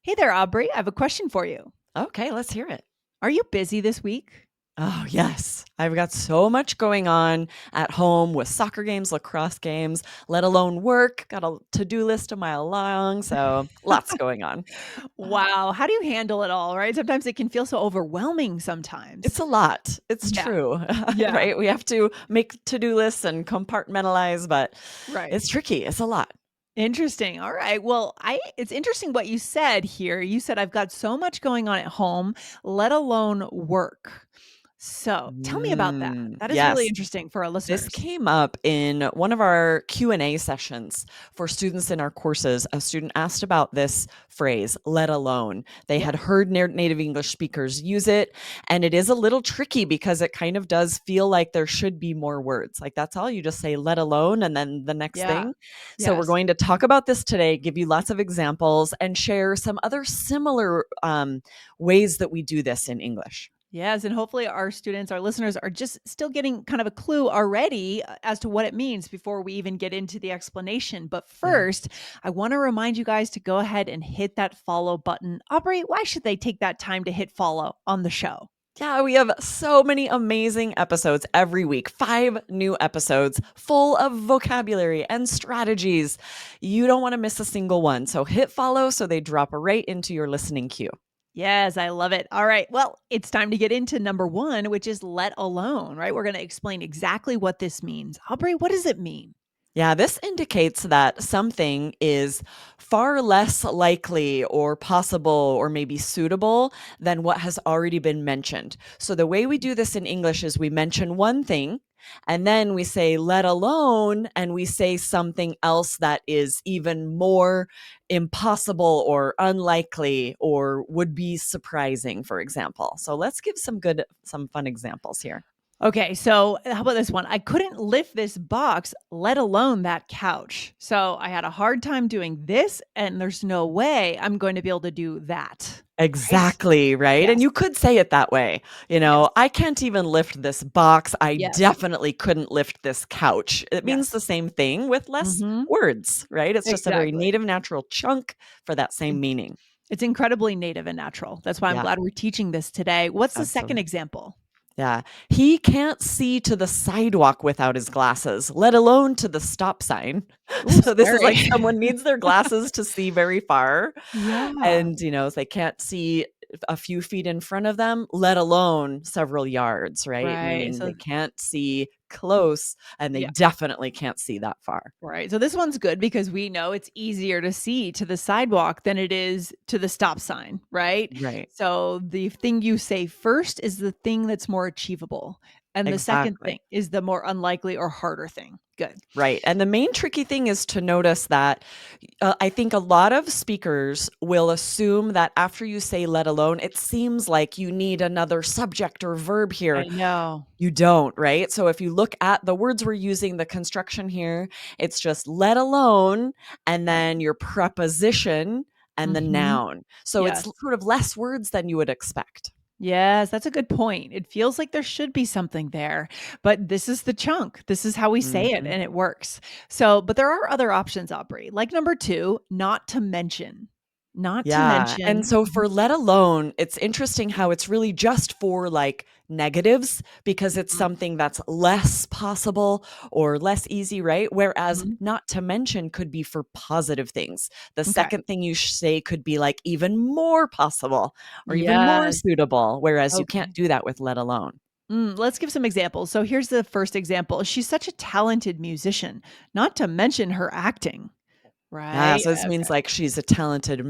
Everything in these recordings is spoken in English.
Hey there, Aubrey. I have a question for you. Okay, let's hear it. Are you busy this week? Oh, yes. I've got so much going on at home with soccer games, lacrosse games, let alone work. Got a to-do list a mile long, so lots going on. Wow. How do you handle it all, right? Sometimes it can feel so overwhelming It's sometimes. a lot. It's Yeah. true, Yeah. right? We have to make to-do lists and compartmentalize, but Right. it's tricky. It's a lot. Interesting. All right. Well, I it's interesting what you said here. You said I've got so much going on at home, let alone work. So, tell me about that. That is really Yes. interesting for our This listeners. came up in one of our Q&A sessions for students in our courses. A student asked about this phrase, let alone. They Yeah. had heard native English speakers use it, and it is a little tricky because it kind of does feel like there should be more words. Like that's all you just say let alone and then the next Yeah. thing. So we're Yes. going to talk about this today, give you lots of examples and share some other similar ways that we do this in English. Yes, and hopefully our students, our listeners are just still getting kind of a clue already as to what it means before we even get into the explanation. But Yeah. first, I want to remind you guys to go ahead and hit that follow button. Aubrey, why should they take that time to hit follow on the show? Yeah, we have so many amazing episodes every week. 5 new episodes full of vocabulary and strategies. You don't want to miss a single one. So hit follow so they drop right into your listening queue. Yes, I love it. All right. Well, it's time to get into number one, which is let alone, right? We're going to explain exactly what this means. Aubrey, what does it mean? Yeah, this indicates that something is far less likely or possible or maybe suitable than what has already been mentioned. So, the way we do this in English is we mention one thing and then we say, let alone, and we say something else that is even more impossible or unlikely or would be surprising, for example. So, let's give some fun examples here. Okay, so how about this one? I couldn't lift this box, let alone that couch. So I had a hard time doing this, and there's no way I'm going to be able to do that. Right? Exactly, right? And Yes. you could say it that way. Yes. I can't even lift this box. I Yes. definitely couldn't lift this couch. It means the Yes. same thing with less Hmm. words, right? It's just a very Exactly. native, natural chunk for that same meaning. It's incredibly native and natural. That's why I'm Yeah, glad we're teaching this today. What's the second absolutely. example? Yeah. He can't see to the sidewalk without his glasses, let alone to the stop sign. Ooh, So this is scary. like someone needs their glasses to see very far. Yeah. And, they can't see a few feet in front of them, let alone several yards, right? Right. Meaning So, they can't see close and they yeah. definitely can't see that far. Right. So this one's good because we know it's easier to see to the sidewalk than it is to the stop sign, right? Right. So the thing you say first is the thing that's more achievable. And the second thing Exactly. is the more unlikely or harder thing. Good. Right. And the main tricky thing is to notice that I think a lot of speakers will assume that after you say let alone, it seems like you need another subject or verb I here. know. You don't, right? So if you look at the words we're using, the construction here, it's just let alone and Right. then your preposition and the Mhm. noun. So it's Yes. sort of less words than you would expect. Yes, that's a good point. It feels like there should be something there, but this is the chunk. This is how we say it Mhm. and it works. So, but there are other options, Aubrey. Like number 2, not to mention. Not to Yeah, and mention. so for let alone, it's interesting how it's really just for, like, negatives because it's Mhm. something that's less possible or less easy, right? Whereas Mhm. not to mention could be for positive things. The Okay. second thing you say could be, like, even more possible or even more Yes. suitable, whereas you can't Okay. do that with let alone. Let's give some examples. So here's the first example. She's such a talented musician, not to mention her acting. Yeah, Right? so this means Okay. like she's a talented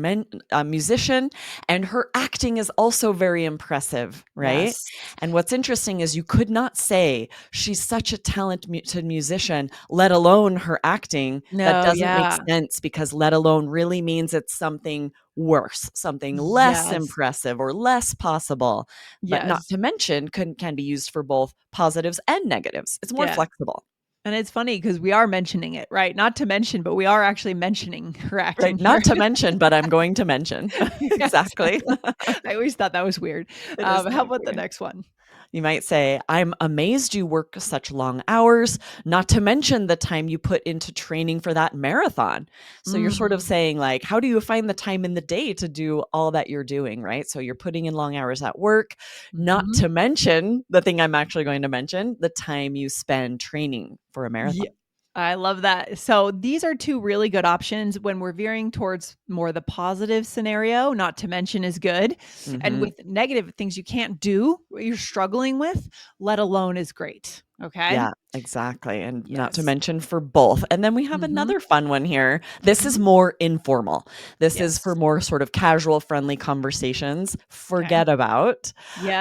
musician, and her acting is also very impressive, right? Yes. And what's interesting is you could not say she's such a talented musician, let alone her acting. That No, doesn't make yeah. sense because let alone really means it's something worse, something less Yes. impressive or less possible. But not Yes. to mention can be used for both positives and negatives. It's more Yeah. flexible. And it's funny because we are mentioning it, right? Not to mention, but we are actually mentioning her acting Right, here. not to mention, but I'm going to mention. Yeah, Exactly. exactly. I always thought that was weird. It is How kind of about the weird. next one? You might say, I'm amazed you work such long hours, not to mention the time you put into training for that marathon. So you're sort of Mhm. saying, like, how do you find the time in the day to do all that you're doing, right? So you're putting in long hours at work, not Mhm. to mention the thing I'm actually going to mention, the time you spend training for a Yeah, marathon. I love that. So these are 2 really good options when we're veering towards more the positive scenario, not to mention is good. And Hmm. with negative things you can't do, what you're struggling with, let alone is great. Okay? Yeah, exactly, and not to Yes. mention for both. And then we have Mhm. another fun one here. This is Mhm. more informal. This is for Yes. more sort of casual, friendly conversations. Okay. Forget about,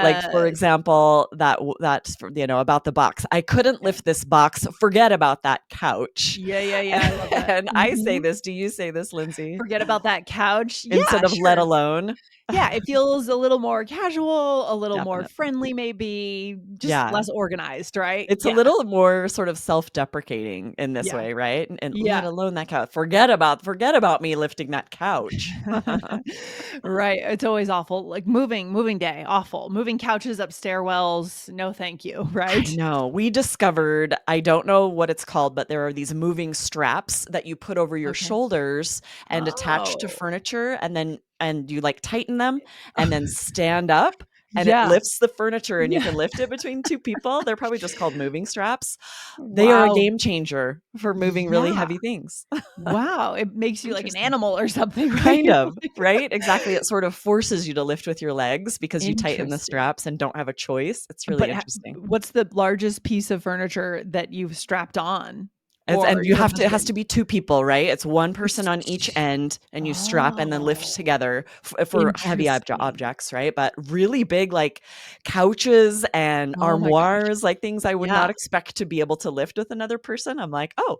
like, for Yes. example, that's for, about the box. I couldn't Okay. lift this box. Forget about that couch. Yeah, yeah, yeah, I love that. And I say Mhm. this. Do you say this, Lindsay? Forget about that couch. Instead Yeah, of let sure. alone? Yeah, it feels a little more casual, a little more Definitely. friendly maybe, just Yeah. less organized, right? It's a Yeah. little more sort of self-deprecating in this Yeah. way, right? And let Yeah. alone that couch. Forget about me lifting that couch. Right, it's always awful, like moving day, awful. Moving couches up stairwells, no thank you, I right? know. We discovered, I don't know what it's called, but there are these moving straps that you put over your Okay. shoulders and attach to Oh, furniture, and you, like, tighten them and then stand up, and it yeah, lifts the furniture and you yeah, can lift it between 2 people. They're probably just called moving straps. They are a wow, game changer for moving really yeah, heavy things. wow, it makes you like an Interesting. animal or something, right? Kind of, right? Exactly, it sort of forces you to lift with your legs because you tighten the Interesting. straps and don't have a choice. It's really But interesting. what's the largest piece of furniture that you've strapped on It's or and you your have to it has husband? to be 2 people, right? It's 1 person on each Sh end, and you strap and then lift Oh, together for heavy interesting. objects, right? But really big, like, couches and Oh my gosh. armoires, like, things I would Yeah. not expect to be able to lift with another person. I'm like, "Oh,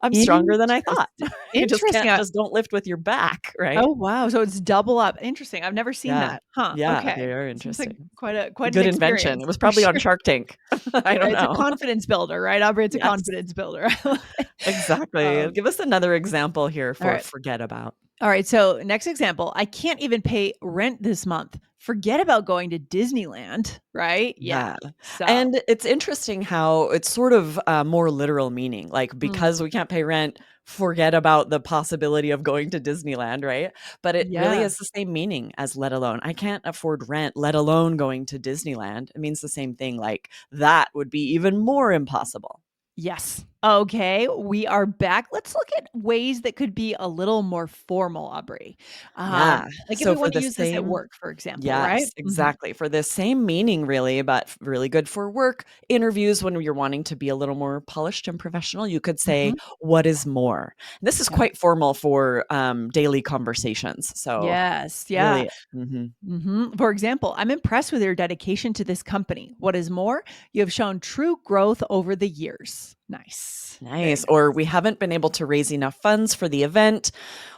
I'm stronger than I thought." Interesting. You just Interesting. can't just don't lift with your back, right? Oh, wow. So it's double up. Interesting. I've never seen Yeah. that. Huh, Yeah, okay. they are Seems like interesting. quite an Good invention. It experience was for probably on sure. Shark Tank. I don't It's a know. confidence builder, right, Aubrey? It's a Yes, confidence builder. I love it. exactly. Um, Give us another example here for alright. forget about. Alright, so next example, I can't even pay rent this month. Forget about going to Disneyland, right? Yeah. Yeah, So and it's interesting how it's sort of, more literal meaning, like, because mm, we can't pay rent, forget about the possibility of going to Disneyland, right? But it really yeah. is the same meaning as let alone. I can't afford rent, let alone going to Disneyland. It means the same thing, like, that would be even more impossible. Yes. Okay, we are back. Let's look at ways that could be a little more formal, Aubrey. Yeah, Like if so we for wanna the use this at same work, for example, right? Yes, Mhm, exactly. For the same meaning, really, but really good for work interviews when you're wanting to be a little more polished and professional, you could say, mhm, "What is more?" This is okay. quite formal for daily conversations. So Yes, yeah. really, mhm. Mhm. For example, I'm impressed with your dedication to this company. What is more, you have shown true growth over the years. Nice. Very Nice. Or nice. we haven't been able to raise enough funds for the event.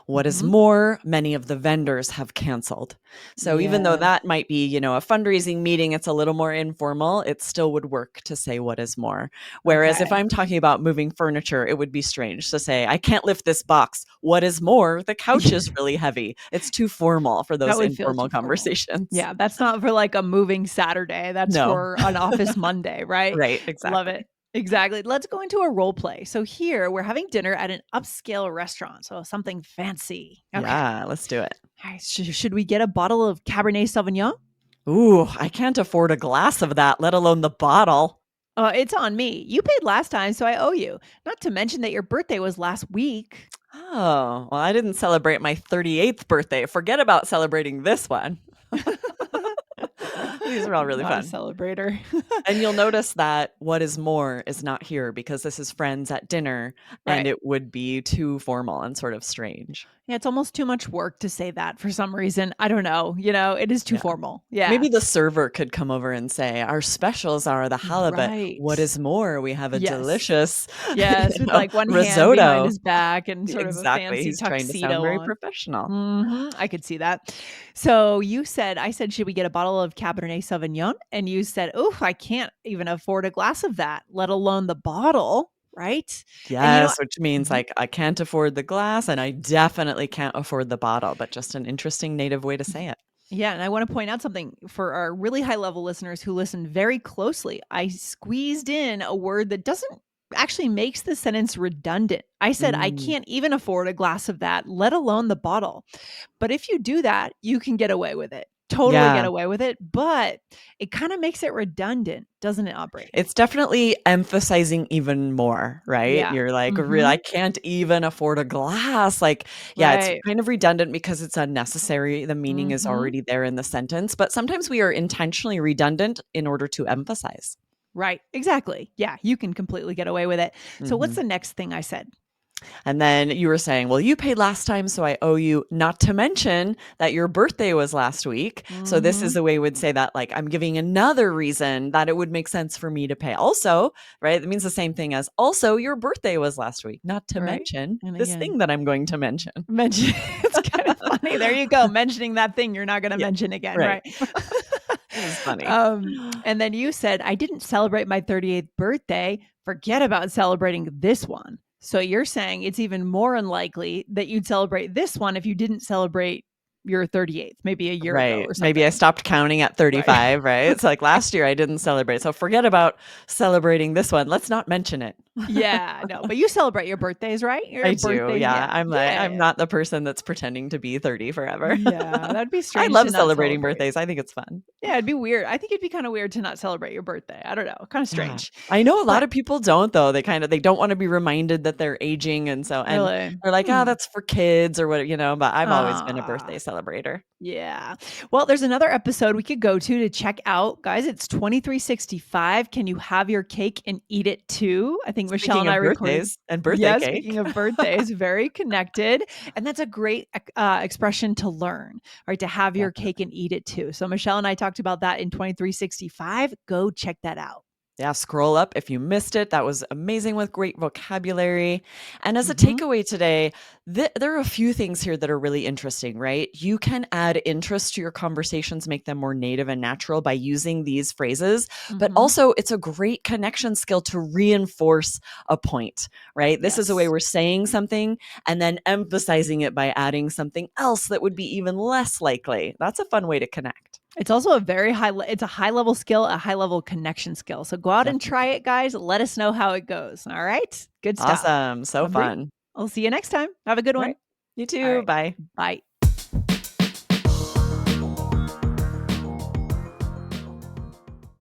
What is Mhm. more, many of the vendors have canceled. So even though Yeah. that might be, a fundraising meeting, it's a little more informal, it still would work to say what is more. Whereas if Okay. I'm talking about moving furniture, it would be strange to say, I can't lift this box. What is more, the couch is really heavy. It's too formal for That those would feel informal too formal. conversations. Yeah, that's not for like a moving Saturday. That's No. for an office Monday, right? Right, Love it. exactly. Exactly. Let's go into a role play. So here we're having dinner at an upscale restaurant. So something fancy. Okay. Yeah, let's do it. All right. Should we get a bottle of Cabernet Sauvignon? Ooh, I can't afford a glass of that, let alone the bottle. It's on me. You paid last time, so I owe you. Not to mention that your birthday was last week. Oh, well, I didn't celebrate my 38th birthday. Forget about celebrating this one. These are all really Not a fun. celebrator. And you'll notice that what is more is not here because this is friends at dinner and Right. it would be too formal and sort of strange. Yeah, it's almost too much work to say that for some reason. I don't know. It is too Yeah. formal. Yeah. Maybe the server could come over and say, "Our specials are the halibut. What Right. is more, we have a Yes. delicious, Yes, with like one hand behind risotto." his back and sort of a Exactly. fancy He's trying to sound tuxedo very on. professional. I could see that. So I said, should we get a bottle of Cabernet Sauvignon? And you said, oh, I can't even afford a glass of that, let alone the bottle. Right. And Yes, which means, Mhm. like, I can't afford the glass, and I definitely can't afford the bottle, but just an interesting native way to say it. Yeah, and I want to point out something for our really high level listeners who listen very closely. I squeezed in a word that doesn't actually makes the sentence redundant. I said I Mm, can't even afford a glass of that, let alone the bottle. But if you do that, you can get away with it. Totally get yeah. away with it, but it kind of makes it redundant, doesn't it, Aubrey? It's definitely emphasizing even more, right? Yeah. You're like, I Mhm. can't even afford a glass." Like, yeah, it's Right. kind of redundant because it's unnecessary. The meaning is Mhm. already there in the sentence, but sometimes we are intentionally redundant in order to emphasize. Right. Exactly. Yeah, you can completely get away with it. So what's Mhm. the next thing I said? And then you were saying, "Well, you paid last time, so I owe you," not to mention that your birthday was last week. So this is Mhm. the way we would say that, like, I'm giving another reason that it would make sense for me to pay. Also, right? It means the same thing as, "Also, your birthday was last week," not to Right. mention And this again, thing that I'm going to mention. mention it's kind of funny. There you go, mentioning that thing you're not gonna Yeah, mention again, right. right? It was funny. And then you said, "I didn't celebrate my 38th birthday. Forget about celebrating this one." So you're saying it's even more unlikely that you'd celebrate this one if you didn't celebrate your 38th, maybe a year ago Right. or Maybe I something. stopped counting at Right. 35, right? It's like last year I didn't celebrate, so forget about celebrating this one. Let's not mention it. Yeah, no, but you celebrate your birthdays, right? Your I do, birthdays, yeah. yeah. I'm Yeah. not the person that's pretending to be 30 forever. Yeah, that'd be I strange to love not celebrating celebrate. birthdays. I think it's fun. Yeah, it'd be weird. I think it'd be kinda weird to not celebrate your birthday. I don't know, kinda Yeah. strange. I know a lot But of people don't though. They don't wanna be reminded that they're aging and really? they're like, "Oh, Hmm. that's for kids," or what, but I've always been a birthday Ah. celebrator. Yeah. Well, there's another episode we could go to check out. Guys, it's 2365. Can you have your cake and eat it too? I think Michelle Speaking and I of recorded. birthdays and birthday Yeah, cake. speaking of birthdays, very connected. And that's a great expression to learn, right? To have your cake Definitely. and eat it too. So Michelle and I talked about that in 2365. Go check that out. Yeah, scroll up if you missed it. That was amazing with great vocabulary. And as a Hmm. takeaway today, there are a few things here that are really interesting, right? You can add interest to your conversations, make them more native and natural by using these phrases. But Hmm. also, it's a great connection skill to reinforce a point, right? This is a way Yes. we're saying something and then emphasizing it by adding something else that would be even less likely. That's a fun way to connect. It's also a very it's a high level skill, a high level connection skill. So go out and try Definitely. it, guys. Let us know how it goes. All right. Good stuff. Awesome. So Aubrey, fun. I'll see you next time. Have a good All one. right. You All too. right. Bye. Bye.